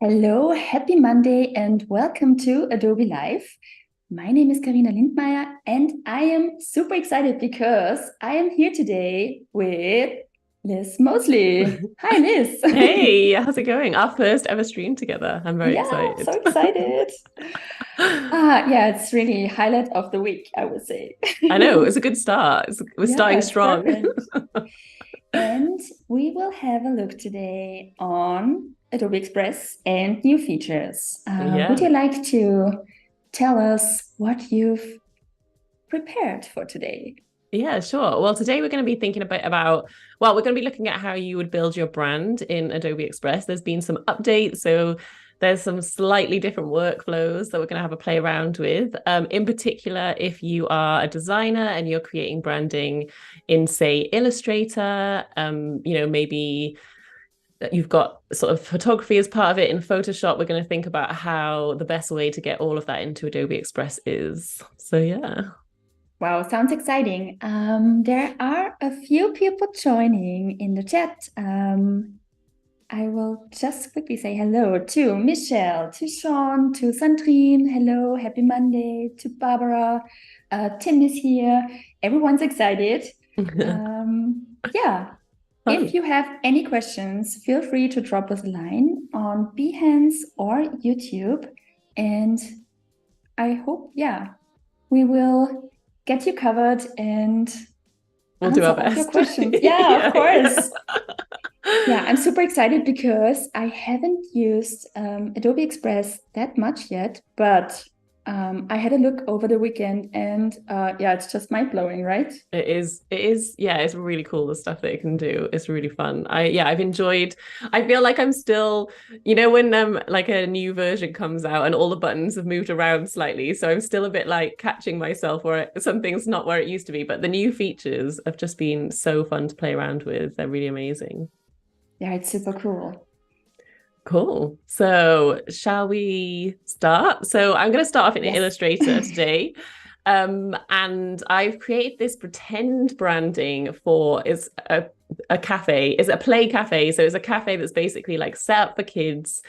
Hello, happy Monday, and welcome to Adobe Live. My name is Carina Lindmeier, and I am super excited because I am here today with Liz Mosley. Hi, Liz. Hey, how's it going? Our first ever stream together. I'm very Yeah, so excited. excited. Yeah, it's really highlight of the week, I would say. I know, it's a good start. We're Yeah, starting it's strong. perfect. And we will have a look today on Adobe Express and new features. Would Yeah. you like to tell us what you've prepared for today? Yeah, sure. Well, today we're going to be thinking a bit about, we're going to be looking at how you would build your brand in Adobe Express. There's been some updates, so there's some slightly different workflows that we're going to have a play around with. In particular, if you are a designer and you're creating branding in, say, Illustrator, maybe you've got sort of photography as part of it in Photoshop. We're going to think about how the best way to get all of that into Adobe Express is. So, yeah. Wow, sounds exciting. There are a few people joining in the chat. I will just quickly say hello to Michelle, to Sean, to Sandrine. Hello, happy Monday. To Barbara. Tim is here. Everyone's excited. Yeah, if Fun. you have any questions, feel free to drop us a line on Behance or YouTube. And I hope, yeah, we will get you covered and We'll do answer our all your best. questions. Yeah, of Yeah, yeah. course. Yeah, I'm super excited because I haven't used Adobe Express that much yet, but I had a look over the weekend and yeah, it's just mind-blowing, right? Yeah, it's really cool the stuff that it can do. It's really fun. I've enjoyed. I feel like I'm still, when like a new version comes out and all the buttons have moved around slightly. So I'm still a bit like catching myself where something's not where it used to be. But the new features have just been so fun to play around with. They're really amazing. Yeah, it's super cool. Cool. So, shall we start? So, I'm going to start off in Yes. Illustrator today. And I've created this pretend branding for it's a cafe, it's a play cafe. So it's a cafe that's basically like set up for kids.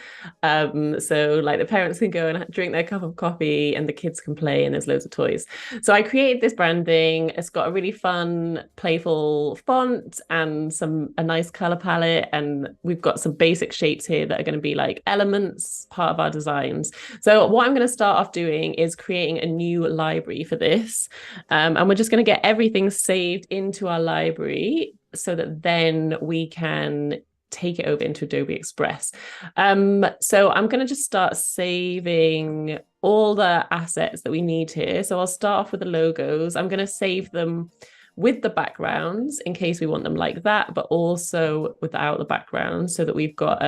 So like the parents can go and drink their cup of coffee and the kids can play and there's loads of toys. So I created this branding. It's got a really fun, playful font and a nice color palette. And we've got some basic shapes here that are going to be like elements, part of our designs. So what I'm going to start off doing is creating a new library for this. And we're just going to get everything saved into our library so that then we can take it over into Adobe Express. So I'm going to just start saving all the assets that we need here. So I'll start off with the logos. I'm going to save them with the backgrounds in case we want them like that, but also without the background so that we've got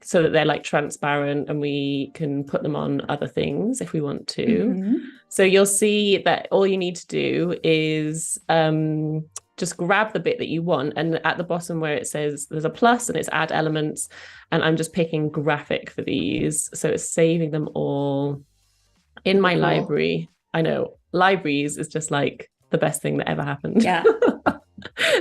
so that they're like transparent and we can put them on other things if we want to. Mm-hmm. So you'll see that all you need to do is just grab the bit that you want, and at the bottom where it says there's a plus and it's add elements, and I'm just picking graphic for these, so it's saving them all in Super my cool. library. I know libraries is just like the best thing that ever happened. Yeah,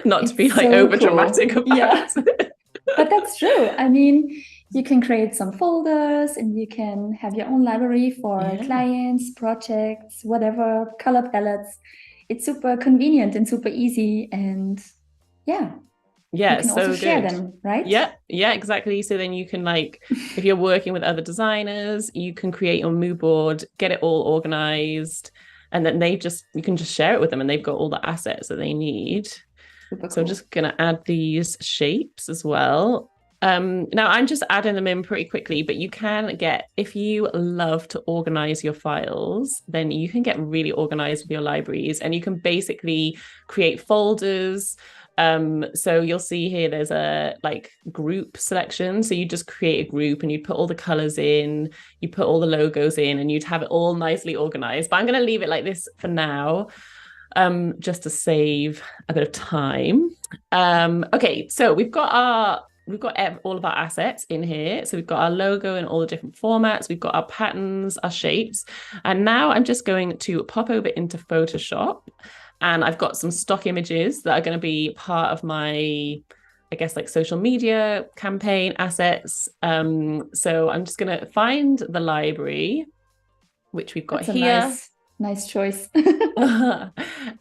Not to be it's like so over dramatic cool. about Yeah, it. but that's true. I mean, you can create some folders and you can have your own library for Yeah. clients, projects, whatever, color palettes. It's super convenient and super easy. And yeah, you Yeah, can also so share good. them, right? Yeah, exactly. So then you can like, if you're working with other designers, you can create your mood board, get it all organized, and then you can just share it with them and they've got all the assets that they need. Super So I'm cool. just gonna add these shapes as well. Now I'm just adding them in pretty quickly, but you can get, if you love to organize your files, then you can get really organized with your libraries and you can basically create folders. So you'll see here there's a like group selection. So you just create a group and you put all the colors in, you put all the logos in, and you'd have it all nicely organized. But I'm going to leave it like this for now, just to save a bit of time. Okay, so we've got all of our assets in here. So we've got our logo in all the different formats. We've got our patterns, our shapes. And now I'm just going to pop over into Photoshop. And I've got some stock images that are going to be part of my I guess like social media campaign assets. So I'm just going to find the library, which we've got That's a here. nice choice.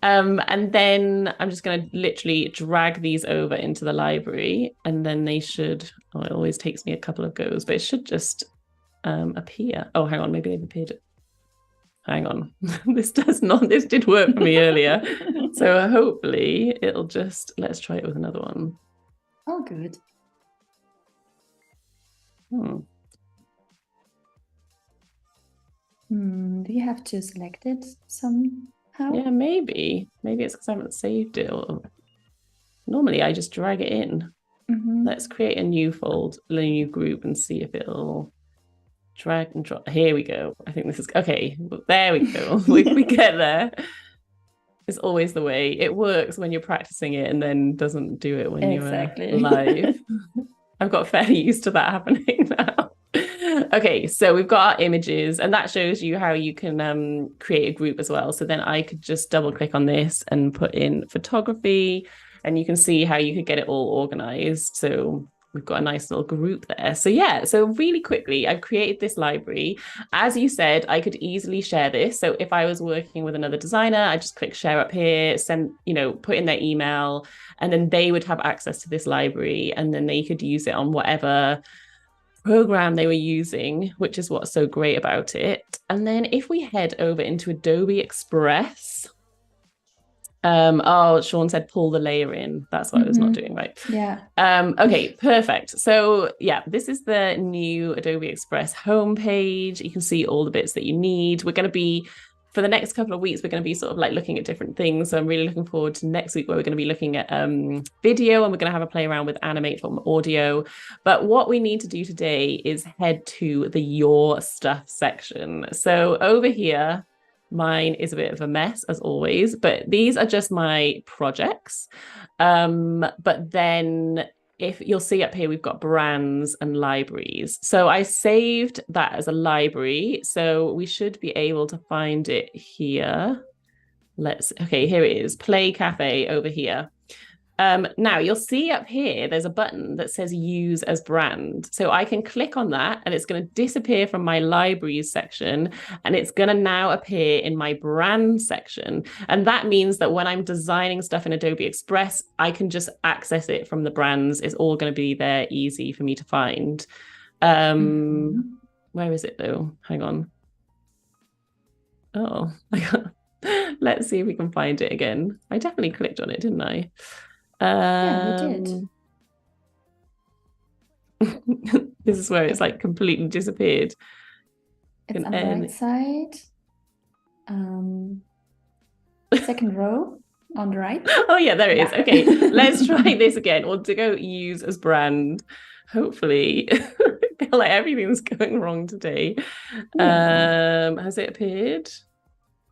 And then I'm just going to literally drag these over into the library, and then they should, oh, it always takes me a couple of goes, but it should just appear. Oh, hang on, maybe they've appeared. Hang on. This did work for me earlier. So hopefully it'll just, let's try it with another one. Oh, good. Do you have to select it somehow? Yeah, maybe it's because I haven't saved it. Or normally I just drag it in. Let's create a new new group and see if it'll drag and drop. Here we go. I think this is okay. There we go. we get there. It's always the way. It works when you're practicing it and then doesn't do it when you're live. I've got fairly used to that happening now. Okay, so we've got our images, and that shows you how you can create a group as well. So then I could just double click on this and put in photography, and you can see how you could get it all organized. So we've got a nice little group there. So yeah, so really quickly, I've created this library. As you said, I could easily share this. So if I was working with another designer, I just click share up here, send, put in their email, and then they would have access to this library, and then they could use it on whatever program they were using, which is what's so great about it. And then if we head over into Adobe Express, Sean said pull the layer in. That's what I was not doing right. Yeah. Okay, perfect. So yeah, this is the new Adobe Express homepage. You can see all the bits that you need. We're going to be, for the next couple of weeks, we're going to be sort of like looking at different things. So I'm really looking forward to next week, where we're going to be looking at video, and we're going to have a play around with animate from audio. But what we need to do today is head to the Your Stuff section. So over here, mine is a bit of a mess as always, but these are just my projects. But then if you'll see up here, we've got brands and libraries. So I saved that as a library. So we should be able to find it here. Okay, here it is, Play Cafe over here. Now you'll see up here, there's a button that says use as brand. So I can click on that, and it's going to disappear from my libraries section, and it's going to now appear in my brand section. And that means that when I'm designing stuff in Adobe Express, I can just access it from the brands. It's all going to be there, easy for me to find. Where is it though? Hang on. Oh, let's see if we can find it again. I definitely clicked on it, didn't I? Yeah, you did. This is where it's like completely disappeared. It's on the right side. Second row on the right. Oh yeah, there it is. Okay, let's try this again. Or to go use as brand. Hopefully, I feel like everything's going wrong today. Has it appeared?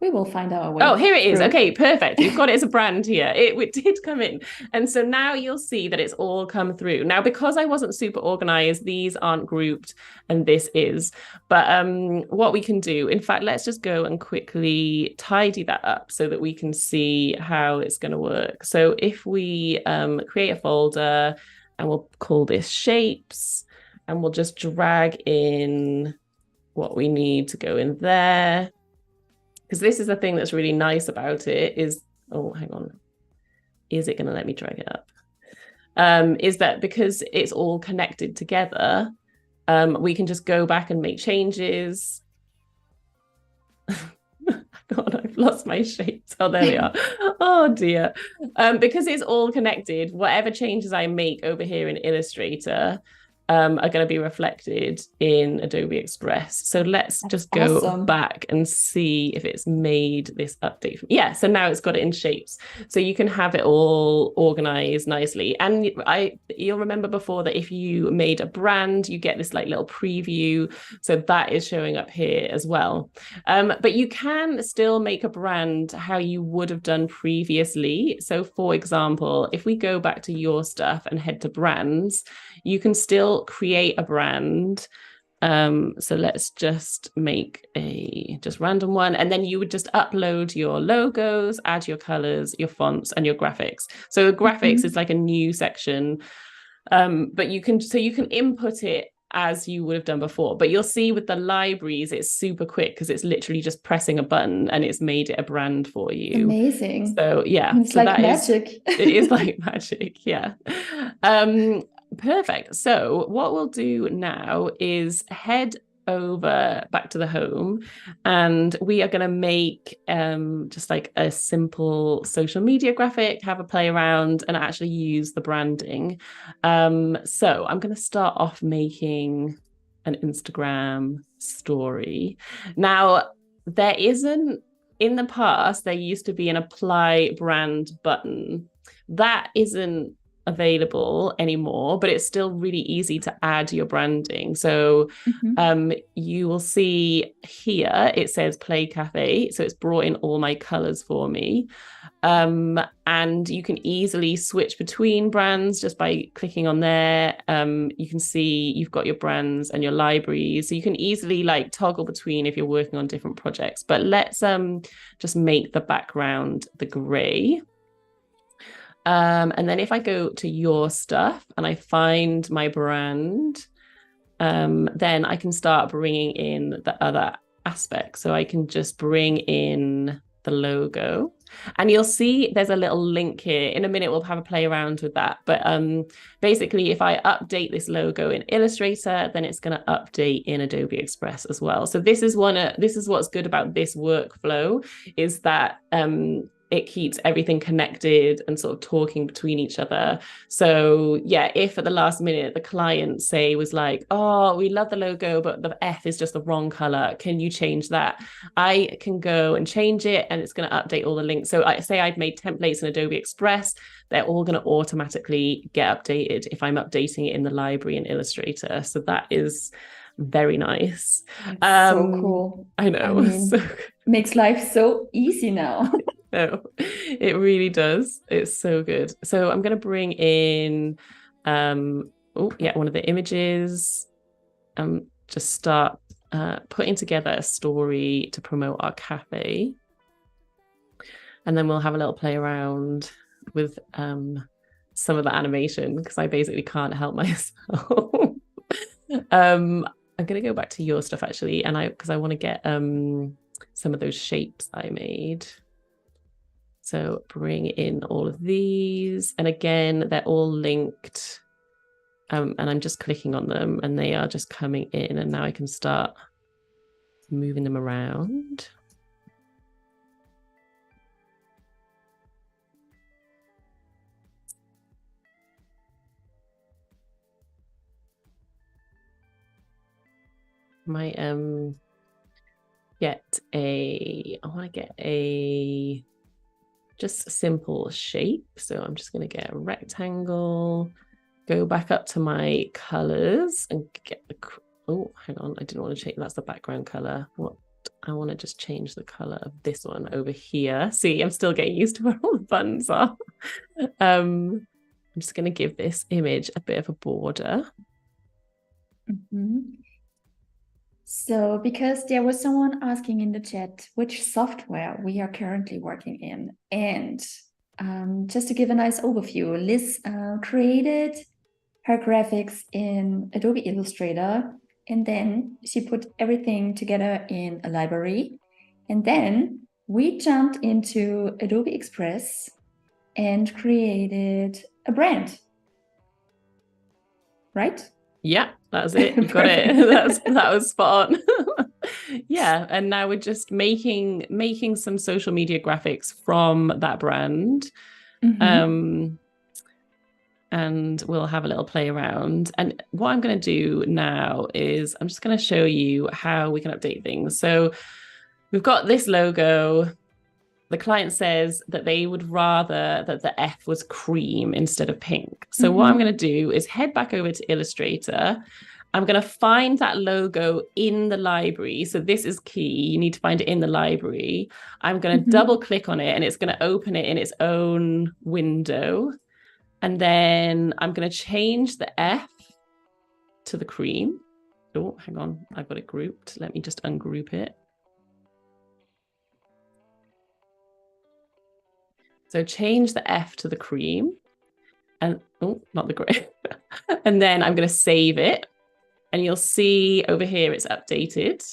We will find out a way. Oh, here it is. Okay, perfect. You've got it as a brand here. It did come in. And so now you'll see that it's all come through. Now, because I wasn't super organized, these aren't grouped and this is. But what we can do, in fact, let's just go and quickly tidy that up so that we can see how it's going to work. So if we create a folder, and we'll call this shapes, and we'll just drag in what we need to go in there. Because this is the thing that's really nice about it is, oh, hang on. Is it going to let me drag it up? Is that because it's all connected together, we can just go back and make changes. God, I've lost my shapes. Oh, there they are. Oh, dear. Because it's all connected, whatever changes I make over here in Illustrator are going to be reflected in Adobe Express. So let's just go back and see if it's made this update. Yeah, so now it's got it in shapes. So you can have it all organized nicely. And you'll remember before that if you made a brand, you get this like little preview. So that is showing up here as well. But you can still make a brand how you would have done previously. So for example, if we go back to your stuff and head to brands, you can still create a brand. So let's just make a just random one. And then you would just upload your logos, add your colors, your fonts, and your graphics. So graphics is like a new section. But you can input it as you would have done before, but you'll see with the libraries it's super quick because it's literally just pressing a button and it's made it a brand for you. Amazing. So yeah, It's so like that magic. it is like magic. Yeah. Perfect. So what we'll do now is head over back to the home, and we are going to make just like a simple social media graphic, have a play around and actually use the branding. So I'm going to start off making an Instagram story. Now, there isn't, in the past there used to be an apply brand button that isn't available anymore, but it's still really easy to add your branding. So you will see here it says Play Cafe, so it's brought in all my colors for me. And you can easily switch between brands just by clicking on there. You can see you've got your brands and your libraries, so you can easily like toggle between if you're working on different projects. But let's just make the background the gray. And then if I go to your stuff and I find my brand, then I can start bringing in the other aspects. So I can just bring in the logo, and you'll see there's a little link here. In a minute, we'll have a play around with that. But basically, if I update this logo in Illustrator, then it's going to update in Adobe Express as well. So this is what's good about this workflow, is that it keeps everything connected and sort of talking between each other. So yeah, if at the last minute the client say was like, oh, we love the logo, but the F is just the wrong color, can you change that? I can go and change it, and it's going to update all the links. So I say I'd made templates in Adobe Express, they're all going to automatically get updated if I'm updating it in the library in Illustrator. So that is very nice. So cool. I know. I mean, makes life so easy now. No, it really does. It's so good. So I'm going to bring in, one of the images. Just start putting together a story to promote our cafe. And then we'll have a little play around with some of the animation, because I basically can't help myself. I'm going to go back to your stuff actually, and because I want to get some of those shapes I made. So bring in all of these, and again, they're all linked, and I'm just clicking on them and they are just coming in, and now I can start moving them around. I want to get a just simple shape. So I'm just going to get a rectangle, go back up to my colors and get the, oh, hang on, I didn't want to change, that's the background color. I want to just change the color of this one over here. See, I'm still getting used to where all the buttons are. I'm just going to give this image a bit of a border. So, because there was someone asking in the chat which software we are currently working in, and just to give a nice overview, Liz created her graphics in Adobe Illustrator, and then she put everything together in a library, and then we jumped into Adobe Express and created a brand, right? Yeah, that's it. You got it. That was spot on. Yeah, and now we're just making some social media graphics from that brand. And we'll have a little play around. And what I'm going to do now is I'm just going to show you how we can update things. So we've got this logo. The client says that they would rather that the F was cream instead of pink. So what I'm going to do is head back over to Illustrator. I'm going to find that logo in the library. So this is key. You need to find it in the library. I'm going to double click on it, and it's going to open it in its own window. And then I'm going to change the F to the cream. Oh, hang on. I've got it grouped. Let me just ungroup it. So change the F to the cream. And oh, not the gray. And then I'm going to save it. And you'll see over here it's updated.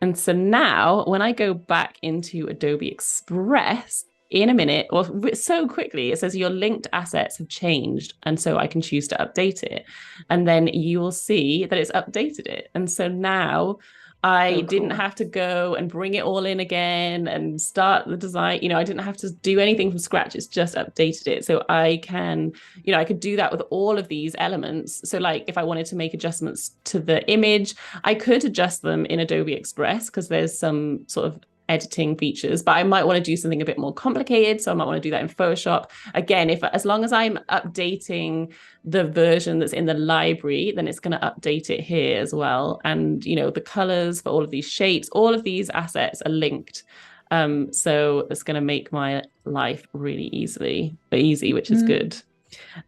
And so now when I go back into Adobe Express in a minute, or so quickly, it says your linked assets have changed. And so I can choose to update it. And then you will see that it's updated it. And so now I didn't have to go and bring it all in again and start the design. I didn't have to do anything from scratch. It's just updated it. So I can, I could do that with all of these elements. So like if I wanted to make adjustments to the image, I could adjust them in Adobe Express because there's some sort of editing features, but I might want to do something a bit more complicated. So I might want to do that in Photoshop. Again, as long as I'm updating the version that's in the library, then it's going to update it here as well. And, the colors for all of these shapes, all of these assets are linked. So it's going to make my life really easy, which is good.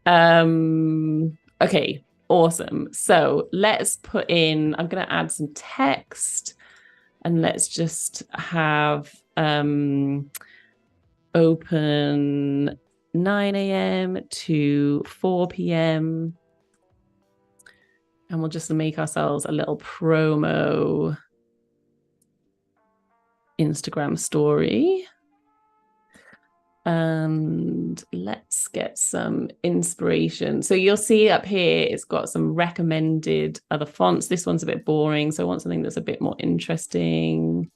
Okay, awesome. So let's put in, I'm going to add some text. And let's just have open 9 a.m. to 4 p.m. And we'll just make ourselves a little promo Instagram story. And let's get some inspiration. So you'll see up here, it's got some recommended other fonts. This one's a bit boring, so I want something that's a bit more interesting.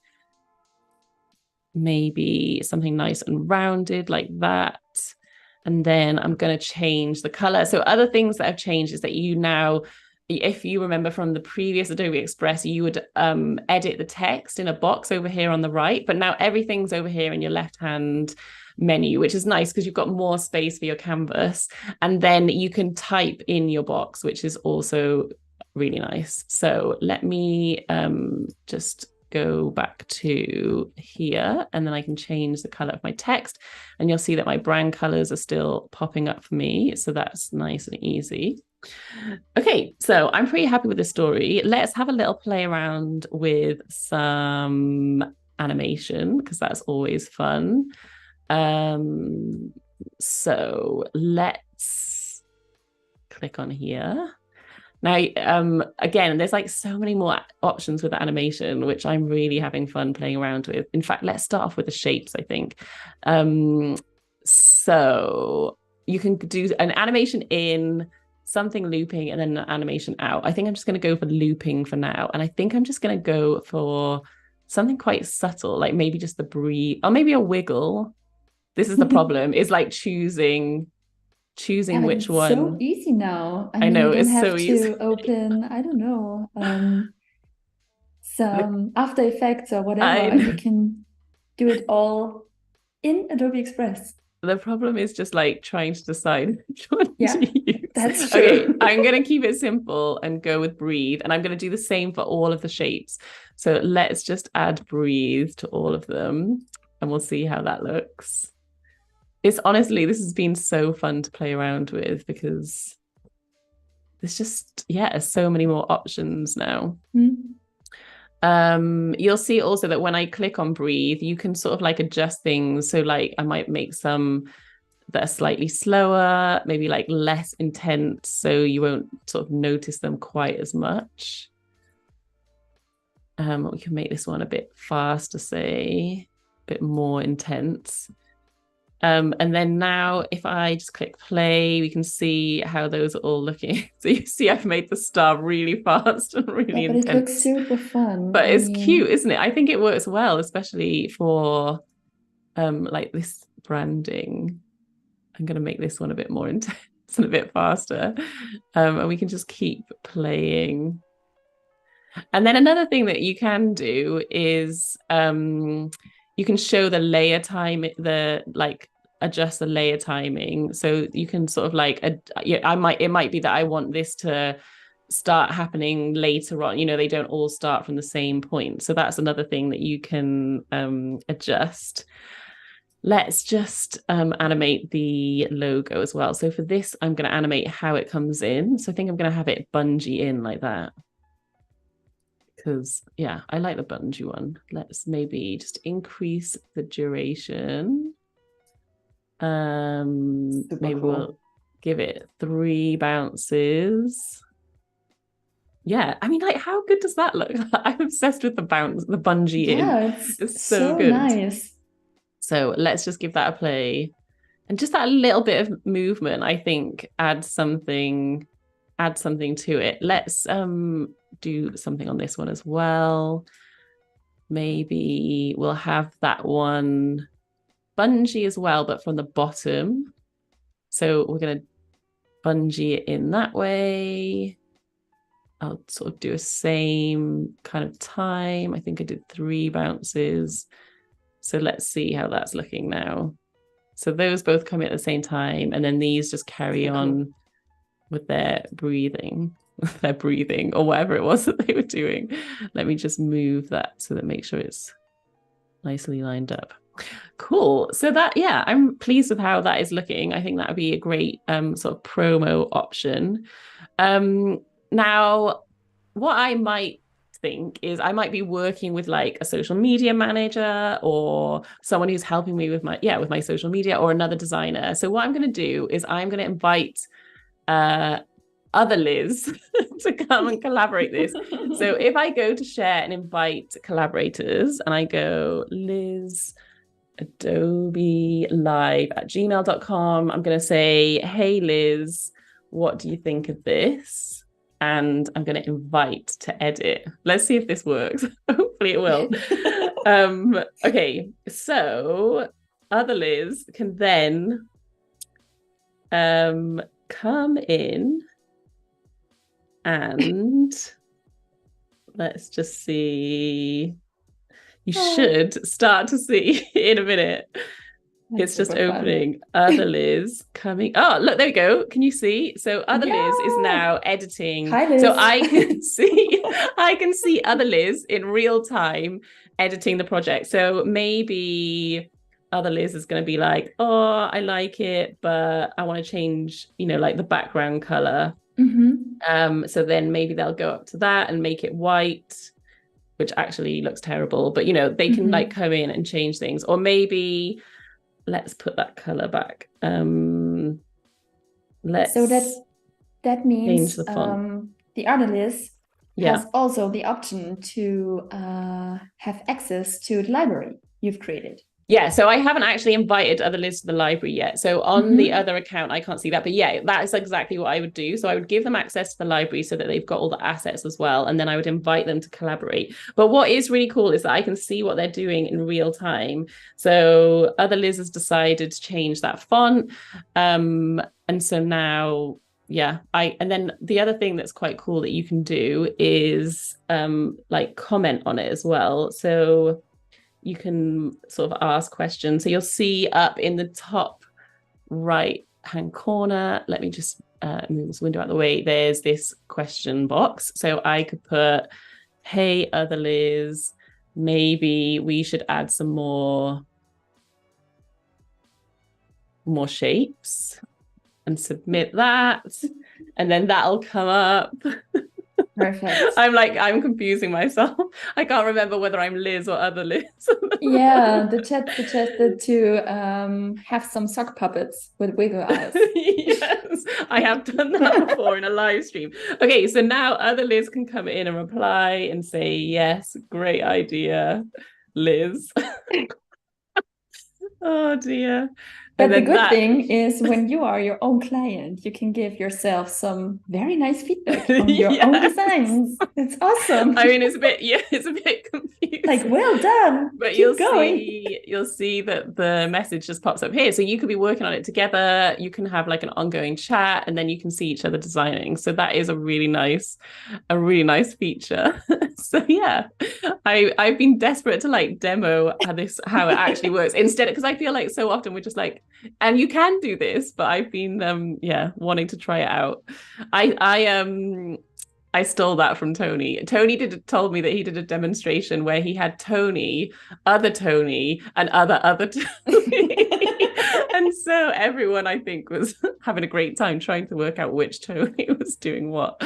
Maybe something nice and rounded like that. And then I'm going to change the color. So other things that have changed is that now, if you remember from the previous Adobe Express, you would edit the text in a box over here on the right, but now everything's over here in your left-hand menu, which is nice because you've got more space for your canvas. And then you can type in your box, which is also really nice. So let me just go back to here, and then I can change the color of my text, and you'll see that my brand colors are still popping up for me. So that's nice and easy. Okay, so I'm pretty happy with this story. Let's have a little play around with some animation because that's always fun. So let's click on here. Now, again, there's like so many more options with the animation, which I'm really having fun playing around with. In fact, let's start off with the shapes, I think. So you can do an animation in, something looping, and then an animation out. I think I'm just going to go for looping for now. And I think I'm just going to go for something quite subtle, like maybe just the breathe, or maybe a wiggle. This is the problem, is like choosing which one. So easy now. I know, you don't it's have so to easy. open, I don't know, some After Effects or whatever, and you can do it all in Adobe Express. The problem is just like trying to decide which one to use. That's true. Okay, I'm going to keep it simple and go with breathe. And I'm going to do the same for all of the shapes. So let's just add breathe to all of them, and we'll see how that looks. This has been so fun to play around with because there's just, so many more options now. You'll see also that when I click on breathe, you can sort of like adjust things. So like I might make some that are slightly slower, maybe like less intense, so you won't sort of notice them quite as much. We can make this one a bit faster, say, a bit more intense. And then now if I just click play, we can see how those are all looking. So you see I've made the star really fast and really intense. But it looks super fun. But it's cute, isn't it? I think it works well, especially for like this branding. I'm going to make this one a bit more intense and a bit faster. And we can just keep playing. And then another thing that you can do is you can show the layer time, adjust the layer timing. So you can sort of like, it might be that I want this to start happening later on. They don't all start from the same point. So that's another thing that you can adjust. Let's just animate the logo as well. So for this, I'm going to animate how it comes in. So I think I'm going to have it bungee in like that. Because, I like the bungee one. Let's maybe just increase the duration. Maybe cool. We'll give it 3 bounces. Yeah, I mean, like, how good does that look? I'm obsessed with the bungee in. It's so good. Nice. So let's just give that a play. And just that little bit of movement, I think, adds something to it. Let's do something on this one as well. Maybe we'll have that one bungee as well, but from the bottom. So we're going to bungee it in that way. I'll sort of do a same kind of time. I think I did 3 bounces. So let's see how that's looking now. So those both come at the same time, and then these just carry on with their breathing, or whatever it was that they were doing. Let me just move that so that make sure it's nicely lined up. Cool. So that, yeah, I'm pleased with how that is looking. I think that would be a great sort of promo option. Now, what I might think is I might be working with like a social media manager or someone who's helping me with my social media, or another designer. So what I'm going to do is I'm going to invite other Liz to come and collaborate this. So if I go to share and invite collaborators, and I go Liz Adobe live at gmail.com, I'm going to say, hey Liz, what do you think of this? And I'm going to invite to edit. Let's see if this works. Hopefully it will. Okay, so other Liz can then come in, and let's just see. You should start to see in a minute. It's just opening. Other Liz coming. Oh, look, there we go. Can you see? So other Liz is now editing. Hi, Liz. So I can see other Liz in real time editing the project. So maybe other Liz is going to be like, oh, I like it, but I want to change, like the background color. So then maybe they'll go up to that and make it white, which actually looks terrible, but they can like come in and change things. Or maybe let's put that color back. So that means change the font. The other Liz has also the option to have access to the library you've created. Yeah, so I haven't actually invited other Liz to the library yet. So on the other account, I can't see that. But yeah, that is exactly what I would do. So I would give them access to the library so that they've got all the assets as well. And then I would invite them to collaborate. But what is really cool is that I can see what they're doing in real time. So other Liz has decided to change that font. And so now, and then the other thing that's quite cool that you can do is like comment on it as well. So you can sort of ask questions. So you'll see up in the top right hand corner, let me just move this window out of the way, there's this question box. So I could put, hey, other Liz, maybe we should add some more shapes, and submit that. And then that'll come up. Perfect. I'm confusing myself. I can't remember whether I'm Liz or other Liz. Yeah, the chat suggested to have some sock puppets with wiggle eyes. Yes, I have done that before in a live stream. Okay, so now other Liz can come in and reply and say, yes, great idea, Liz. Oh dear. But the good thing is when you are your own client, you can give yourself some very nice feedback on your own designs. It's awesome. I mean, it's a bit confusing. Like, well done. But you'll see that the message just pops up here. So you could be working on it together. You can have like an ongoing chat, and then you can see each other designing. So that is a really nice feature. So yeah, I've been desperate to like demo how it actually works instead, because I feel like so often we're just like, and you can do this, but I've been wanting to try it out. I stole that from Tony. Tony told me that he did a demonstration where he had Tony, other Tony, and other Tony. And so everyone, I think, was having a great time trying to work out which Tony was doing what.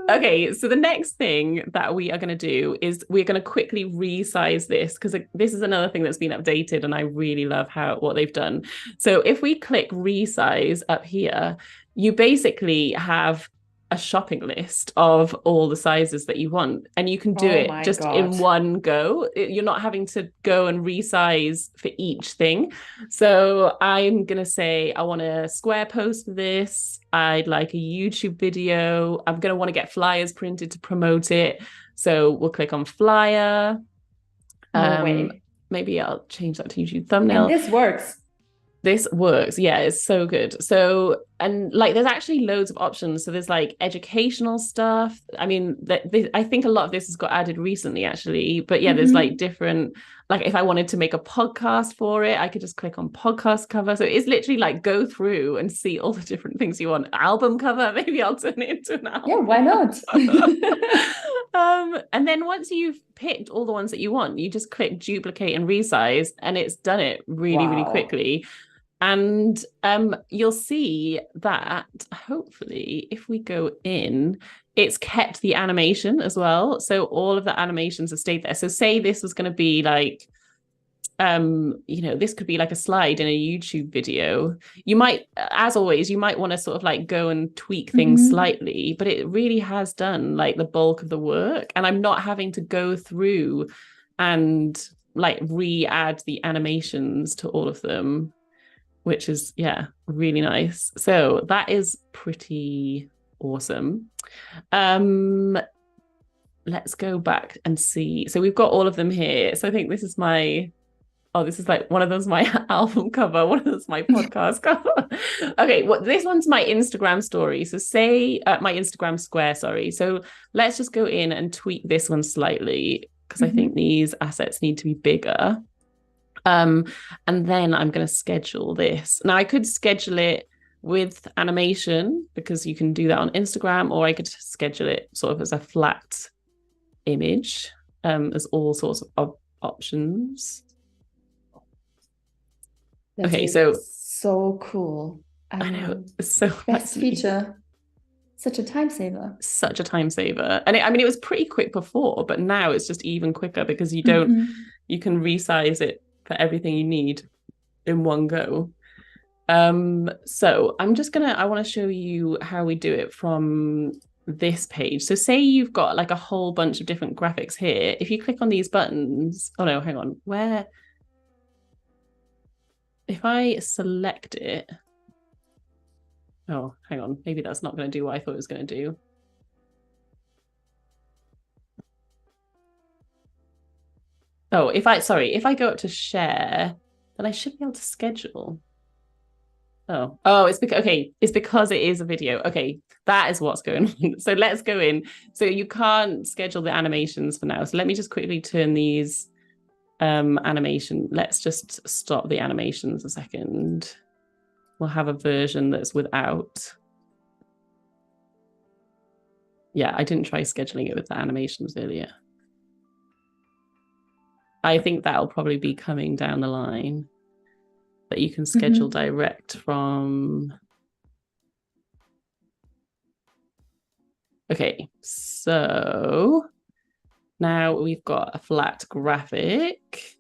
Okay, so the next thing that we are going to do is we're going to quickly resize this because this is another thing that's been updated and I really love what they've done. So if we click resize up here, you basically have a shopping list of all the sizes that you want and you can do Oh it my just God. in one go. You're not having to go and resize for each thing. So I'm going to say I want a square post for this. I'd like a YouTube video. I'm going to want to get flyers printed to promote it. So we'll click on flyer. No way. Maybe I'll change that to YouTube And thumbnail. this works. This works. Yeah, it's so good. So, and like, there's actually loads of options. So there's like educational stuff. I mean, I think a lot of this has got added recently, actually. But yeah, there's like different, like if I wanted to make a podcast for it, I could just click on podcast cover. So it's literally like go through and see all the different things you want. Album cover, maybe I'll turn it into an album. Yeah, why not? And then once you've picked all the ones that you want, you just click duplicate and resize, and it's done it really, really quickly. And you'll see that hopefully if we go in, it's kept the animation as well. So all of the animations have stayed there. So say this was going to be like, this could be like a slide in a YouTube video. You might, as always, you might want to sort of like go and tweak things slightly, but it really has done like the bulk of the work. And I'm not having to go through and like re-add the animations to all of them, which is, yeah, really nice. So that is pretty awesome. Let's go back and see. So we've got all of them here. So I think this is this is like one of those my album cover, one of those my podcast cover. Okay, well, this one's my Instagram story. So say my Instagram square, sorry. So let's just go in and tweak this one slightly because I think these assets need to be bigger. And then I'm going to schedule this. Now I could schedule it with animation because you can do that on Instagram, or I could schedule it sort of as a flat image. There's all sorts of options. Okay, so cool. I know, it's so best feature. Such a time saver. Such a time saver. And it was pretty quick before, but now it's just even quicker because you can resize it for everything you need in one go. So I want to show you how we do it from this page. So say you've got like a whole bunch of different graphics here. If you click on these buttons, oh no, hang on, if I select it, oh, hang on, maybe that's not going to do what I thought it was going to do. Oh, if I go up to share, then I should be able to schedule. Oh, it's because it is a video. Okay, that is what's going on. So let's go in. So you can't schedule the animations for now. So let me just quickly turn these animation. Let's just stop the animations a second. We'll have a version that's without. Yeah, I didn't try scheduling it with the animations earlier. I think that'll probably be coming down the line, that you can schedule direct from. Okay, so now we've got a flat graphic.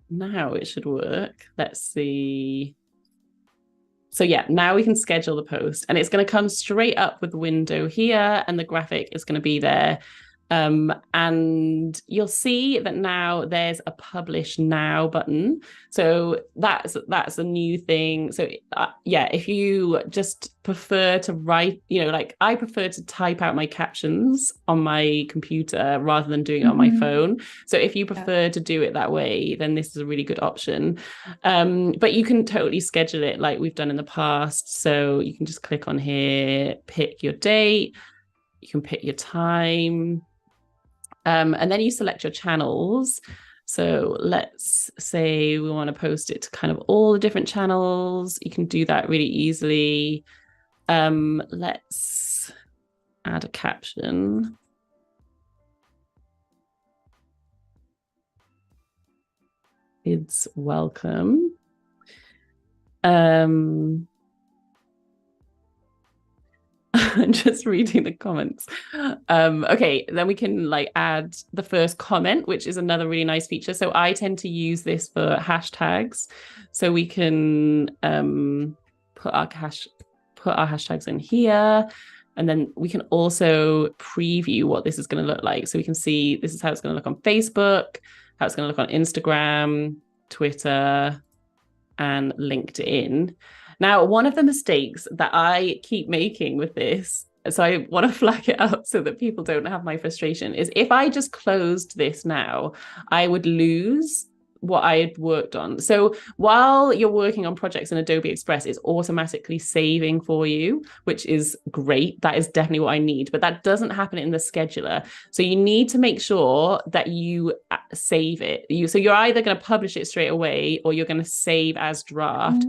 Now it should work. Let's see. So yeah, now we can schedule the post and it's going to come straight up with the window here and the graphic is going to be there. And you'll see that now there's a publish now button. So that's a new thing. So yeah, if you just prefer to write, like I prefer to type out my captions on my computer rather than doing it on my phone. So if you prefer to do it that way, then this is a really good option. But you can totally schedule it like we've done in the past. So you can just click on here, pick your date, you can pick your time. And then you select your channels. So let's say we want to post it to kind of all the different channels. You can do that really easily. Let's add a caption. It's welcome. Just reading the comments. Okay, then we can like add the first comment, which is another really nice feature. So I tend to use this for hashtags. So we can put our hashtags in here. And then we can also preview what this is going to look like. So we can see this is how it's going to look on Facebook, how it's going to look on Instagram, Twitter, and LinkedIn. Now, one of the mistakes that I keep making with this, so I want to flag it up so that people don't have my frustration, is if I just closed this now, I would lose what I had worked on. So while you're working on projects in Adobe Express, it's automatically saving for you, which is great. That is definitely what I need, but that doesn't happen in the scheduler. So you need to make sure that you save it. So you're either going to publish it straight away or you're going to save as draft.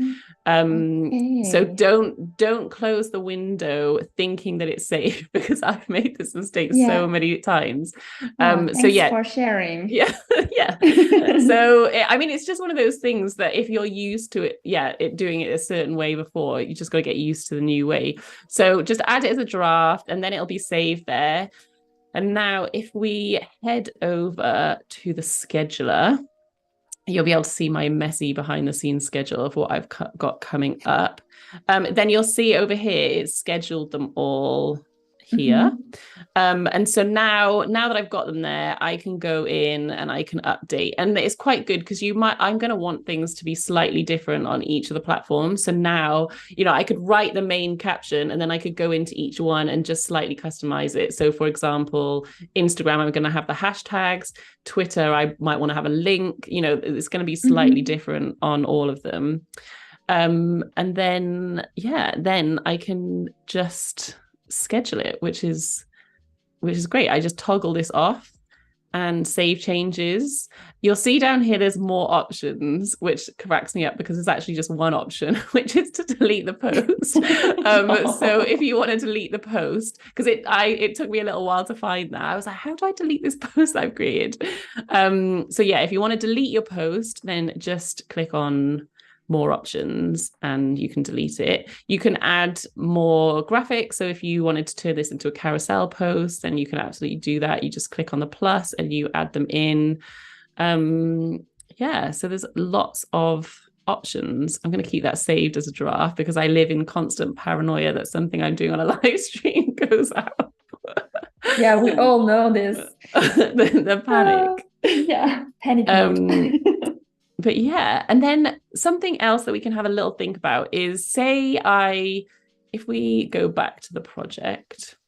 So don't close the window thinking that it's safe, because I've made this mistake so many times. Thanks for sharing. Yeah. So I mean, it's just one of those things that if you're used to it, doing it a certain way before, you just got to get used to the new way. So just add it as a draft and then it'll be saved there. And now if we head over to the scheduler, you'll be able to see my messy behind the scenes schedule of what I've got coming up. Then you'll see over here, it's scheduled them all here. And so now that I've got them there, I can go in and I can update. And it's quite good because I'm going to want things to be slightly different on each of the platforms. So now, I could write the main caption and then I could go into each one and just slightly customize it. So for example, Instagram, I'm going to have the hashtags. Twitter, I might want to have a link. It's going to be slightly different on all of them. And then I can just schedule it, which is great. I just toggle this off and save changes. You'll see down here there's more options, which cracks me up because there's actually just one option, which is to delete the post. So if you want to delete the post, because it took me a little while to find that. I was like, how do I delete this post I've created? So yeah, if you want to delete your post, then just click on more options and you can delete it. You can add more graphics. So if you wanted to turn this into a carousel post, then you can absolutely do that. You just click on the plus and you add them in. So there's lots of options. I'm going to keep that saved as a draft because I live in constant paranoia that something I'm doing on a live stream goes out. Yeah, we all know this. the panic. Panic mode. But yeah, and then something else that we can have a little think about is if we go back to the project,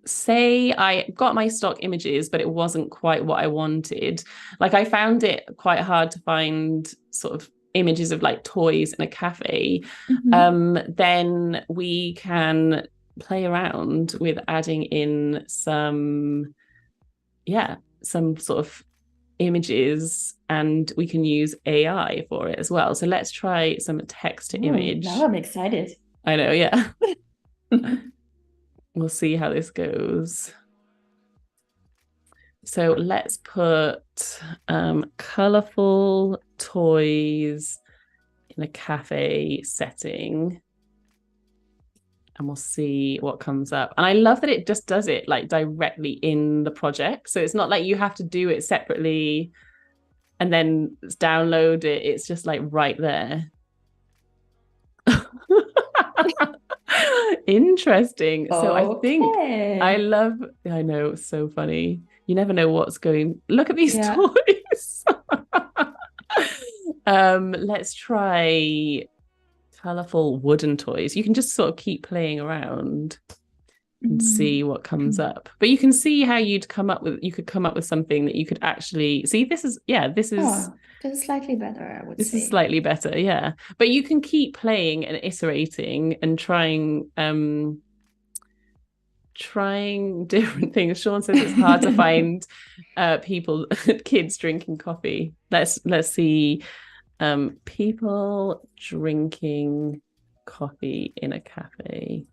say I got my stock images, but it wasn't quite what I wanted. Like I found it quite hard to find sort of images of like toys in a cafe. Then we can play around with adding in some sort of images, and we can use AI for it as well. So let's try some text to image. Now I'm excited. I know, yeah. We'll see how this goes. So let's put colorful toys in a cafe setting. And we'll see what comes up. And I love that it just does it like directly in the project. So it's not like you have to do it separately and then download it. It's just like right there. Interesting. So I think I know, it's so funny. You never know what's going. Look at these toys. Let's try colorful wooden toys. You can just sort of keep playing around and see what comes up. But you can see how you could come up with something that you could actually see. This is slightly better, I would say. This is slightly better, yeah. But you can keep playing and iterating and trying different things. Sean says it's hard to find kids drinking coffee. Let's see. People drinking coffee in a cafe.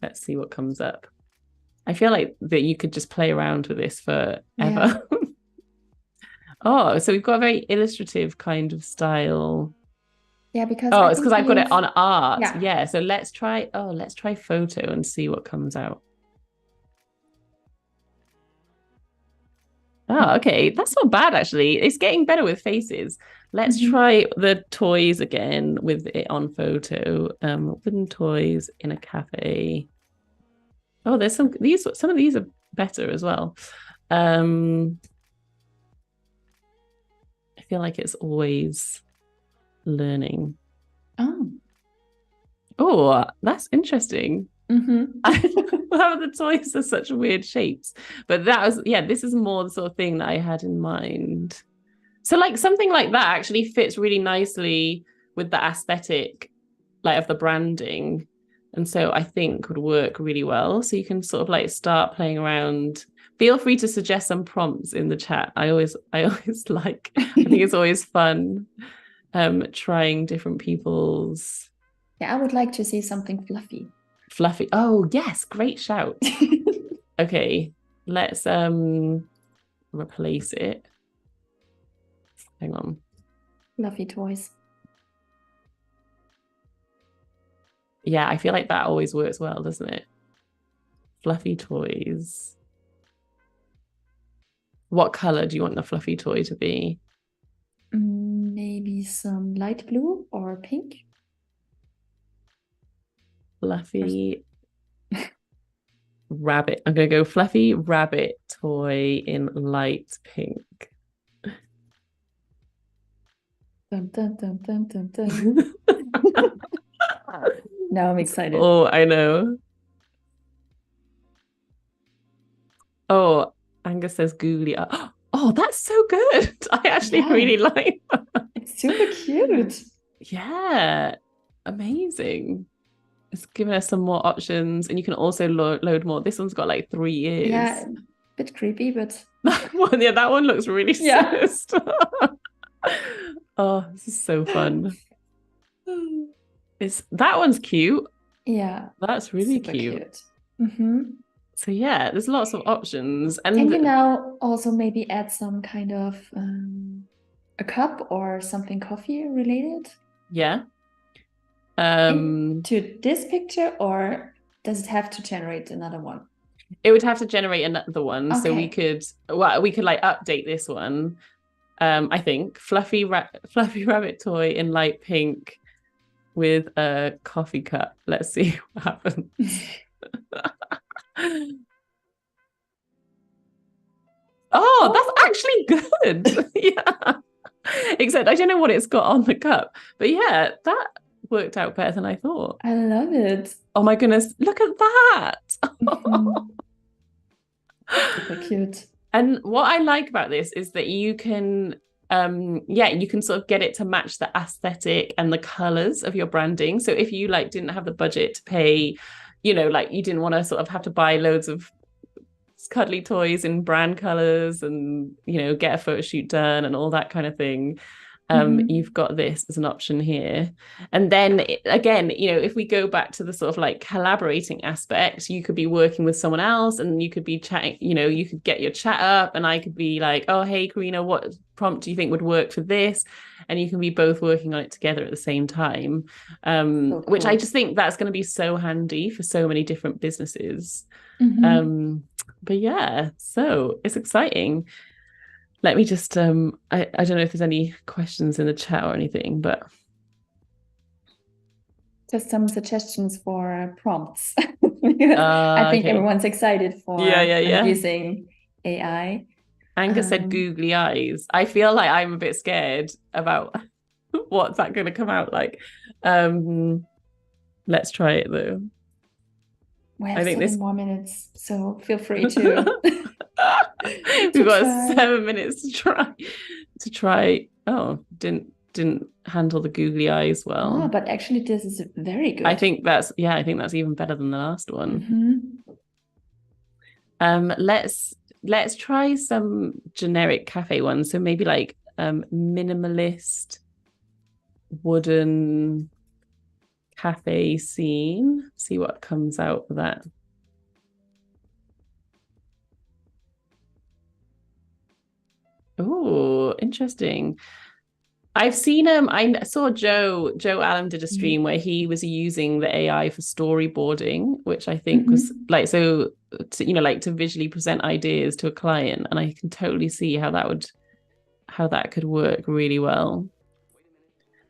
Let's see what comes up. I feel like that you could just play around with this forever. Yeah. Oh, so we've got a very illustrative kind of style Yeah, because Oh, I it's because think I've got it you've, on art. yeah. Yeah. So let's try photo and see what comes out. Oh, okay. That's not bad, actually. It's getting better with faces. Let's try the toys again with it on photo. Wooden toys in a cafe. Oh, there's some of these are better as well. I feel like it's always learning. Oh, that's interesting. How the toys are such weird shapes. But that was, yeah, this is more the sort of thing that I had in mind. So like something like that actually fits really nicely with the aesthetic, like of the branding. And so I think would work really well. So you can sort of like start playing around. Feel free to suggest some prompts in the chat. I always like, I think it's always fun trying different people's. Yeah, I would like to see something fluffy. Fluffy. Oh, yes, great shout. Okay, let's replace it. Hang on. Fluffy toys. Yeah, I feel like that always works well, doesn't it? Fluffy toys. What color do you want the fluffy toy to be? Maybe some light blue or pink. Fluffy rabbit. I'm gonna go fluffy rabbit toy in light pink. Dun, dun, dun, dun, dun, dun. Now I'm excited. Oh, I know. Oh, Angus says googly. Oh, that's so good. I actually really like that. It's super cute. Yeah, amazing. It's given us some more options, and you can also load more. This one's got like 3 years. Yeah, a bit creepy, but yeah, that one looks really sinister. Oh, this is so fun. That one's cute. Yeah, that's really cute. So yeah, there's lots of options. And can you now also maybe add some kind of a cup or something coffee related? Yeah. To this picture, or does it have to generate another one? It would have to generate another one. So we could like update this one. I think fluffy rabbit toy in light pink with a coffee cup. Let's see what happens. Oh, that's actually good. Yeah. Except I don't know what it's got on the cup. But yeah, that worked out better than I thought. I love it. Oh my goodness, look at that. Super cute. And what I like about this is that you can you can sort of get it to match the aesthetic and the colors of your branding. So if you like didn't have the budget to pay, like you didn't want to sort of have to buy loads of cuddly toys in brand colors and get a photo shoot done and all that kind of thing, you've got this as an option here. And then again, if we go back to the sort of like collaborating aspect, you could be working with someone else and you could be chatting, you could get your chat up and I could be like, oh, hey, Carina, what prompt do you think would work for this? And you can be both working on it together at the same time, so cool. Which I just think that's going to be so handy for so many different businesses. But yeah, so it's exciting. Let me just I don't know if there's any questions in the chat or anything, but just some suggestions for prompts. I think everyone's excited for using AI. Angus said googly eyes. I feel like I'm a bit scared about what's that going to come out like. Let's try it though. We have 7 more minutes, so feel free to. We've got 7 minutes to try. Oh, didn't handle the googly eyes well. Oh, but actually this is very good. I think that's even better than the last one. Let's try some generic cafe ones. So maybe like minimalist wooden cafe scene. See what comes out of that. Oh, interesting. I've seen I saw Joe Allen did a Mm. stream where he was using the AI for storyboarding, which I think was Mhm. like so to, like to visually present ideas to a client, and I can totally see how that could work really well.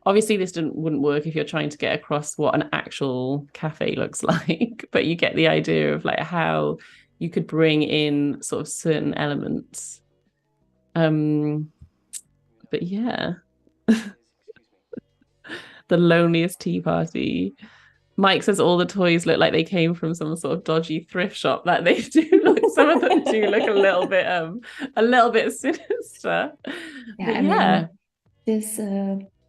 Obviously, this wouldn't work if you're trying to get across what an actual cafe looks like, but you get the idea of like how you could bring in sort of certain elements. Um, but yeah, the loneliest tea party. Mike says all the toys look like they came from some sort of dodgy thrift shop. That they do look, some of them do look a little bit sinister. Yeah, But I yeah, mean, this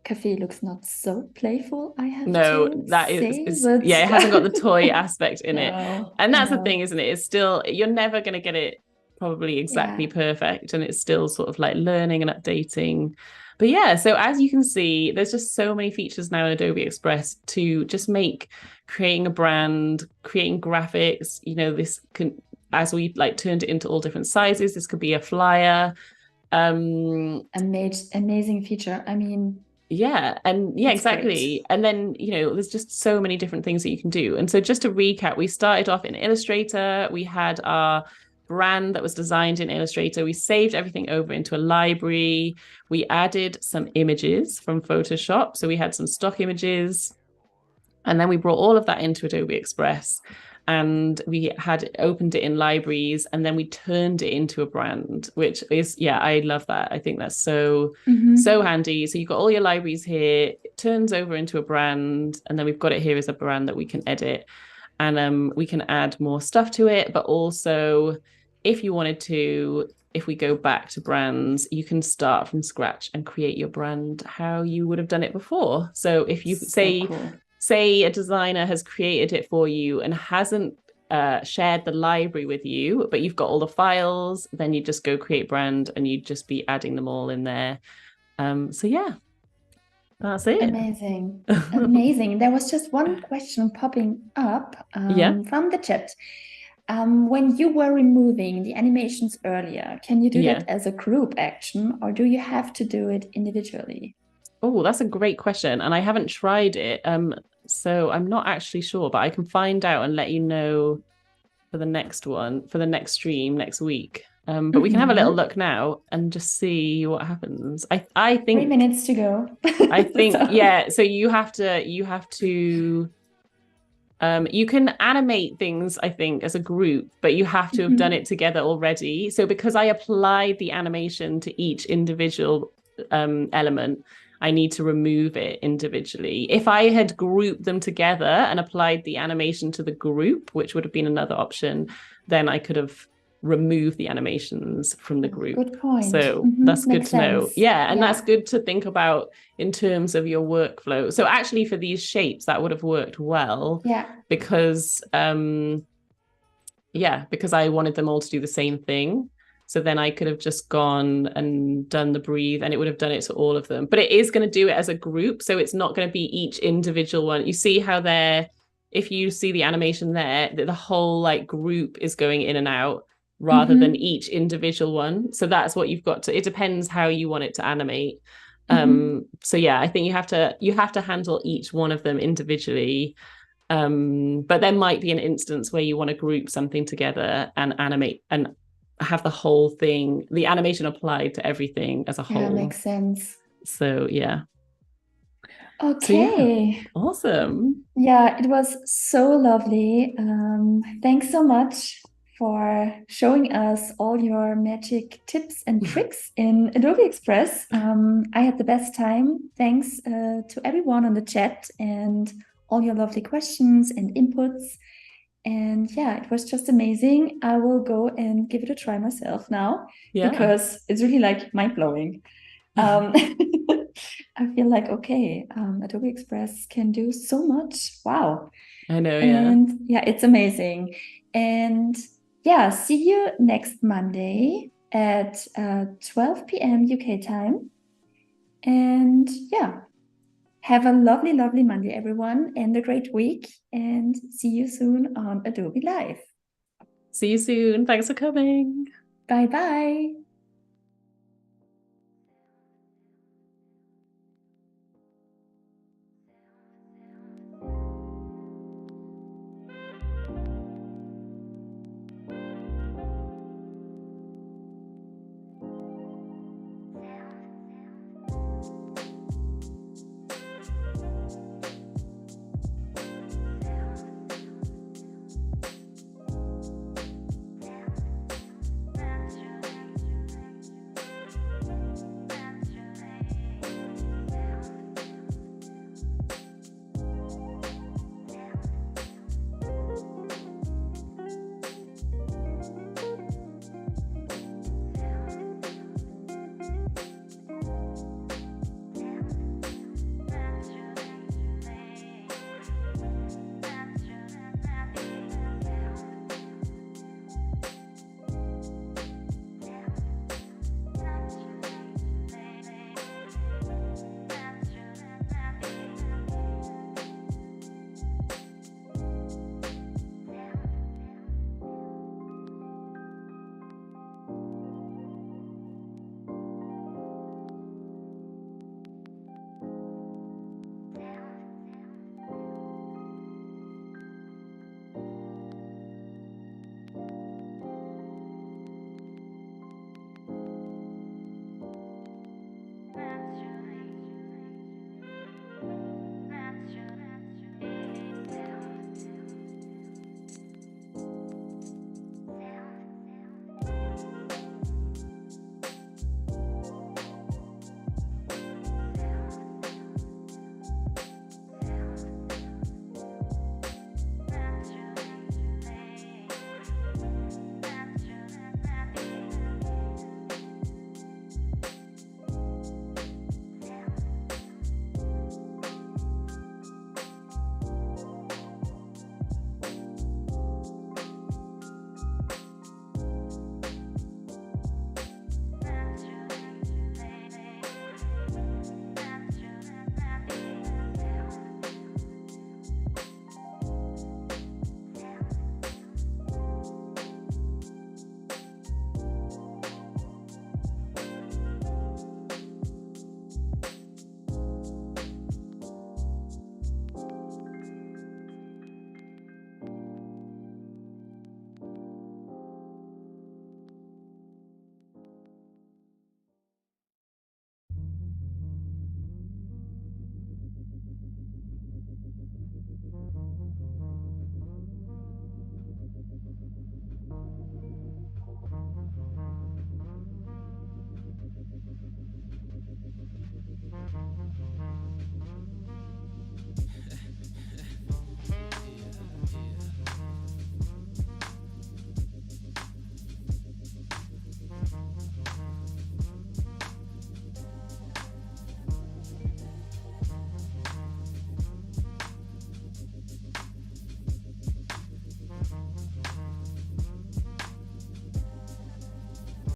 cafe looks not so playful, I have no, to that say, but yeah, it hasn't got the toy aspect in it. no, And that's the no, thing, isn't it? It's still, you're never going to get it probably exactly yeah. perfect. And it's still sort of like learning and updating. But yeah, so as you can see, there's just so many features now in Adobe Express to just make creating a brand, creating graphics, this can, as we like turned it into all different sizes, this could be a flyer. Amazing feature. I mean, Yeah, and yeah, it's great. exactly. And then, there's just so many different things that you can do. And so just to recap, we started off in Illustrator. We had our brand that was designed in Illustrator. We saved everything over into a library. We added some images from Photoshop. So we had some stock images. And then we brought all of that into Adobe Express and we had opened it in libraries and then we turned it into a brand, which is, yeah, I love that. I think that's so Mm-hmm. handy. So you've got all your libraries here, it turns over into a brand, and then we've got it here as a brand that we can edit and we can add more stuff to it. But also, if you wanted to, if we go back to brands, you can start from scratch and create your brand how you would have done it before. So if you So cool. say a designer has created it for you and hasn't shared the library with you, but you've got all the files, then you just go create brand and you'd just be adding them all in there. So yeah, that's it. Amazing. Amazing. There was just one question popping up Yeah, from the chat. When you were removing the animations earlier, can you do yeah. that as a group action or do you have to do it individually? Oh, that's a great question. And I haven't tried it. So I'm not actually sure, but I can find out and let you know for the next one, for the next stream next week. But we can have a little Mhm. look now and just see what happens. I Three think minutes to go. So, yeah, so you have to you can animate things, I think, as a group, but you have to have done it mhm. together already. So because I applied the animation to each individual element, I need to remove it individually. If I had grouped them together and applied the animation to the group, which would have been another option, then I could have removed the animations from the group. Good point. So that's good Makes to know. sense. Yeah, and that's Yeah. good to think about in terms of your workflow. So actually for these shapes, that would have worked well Yeah. because because I wanted them all to do the same thing. So then I could have just gone and done the breathe and it would have done it to all of them. But it is going to do it as a group. So it's not going to be each individual one. You see how if you see the animation there, that the whole like group is going in and out rather than hmm each individual one. So that's what you've got to, it depends how you want it to animate. hmm So yeah, I think you have to handle each one of them individually, but there might be an instance where you want to group something together and animate and have the whole thing, the animation applied to everything as a Yeah, whole. makes sense. So yeah. So yeah. Okay. Awesome. Yeah, it was so lovely. Thanks so much for showing us all your magic tips and tricks in Adobe Express. I had the best time. Thanks to everyone on the chat and all your lovely questions and inputs. And yeah, it was just amazing. I will go and give it a try myself now Yeah. because it's really like mind blowing. Um, I feel like, okay, Adobe Express can do so much. Wow. I know, yeah. And yeah, it's amazing. And yeah, see you next Monday at 12 p.m. UK time. And yeah, have a lovely, lovely Monday, everyone, and a great week. And see you soon on Adobe Live. See you soon. Thanks for coming. Bye bye.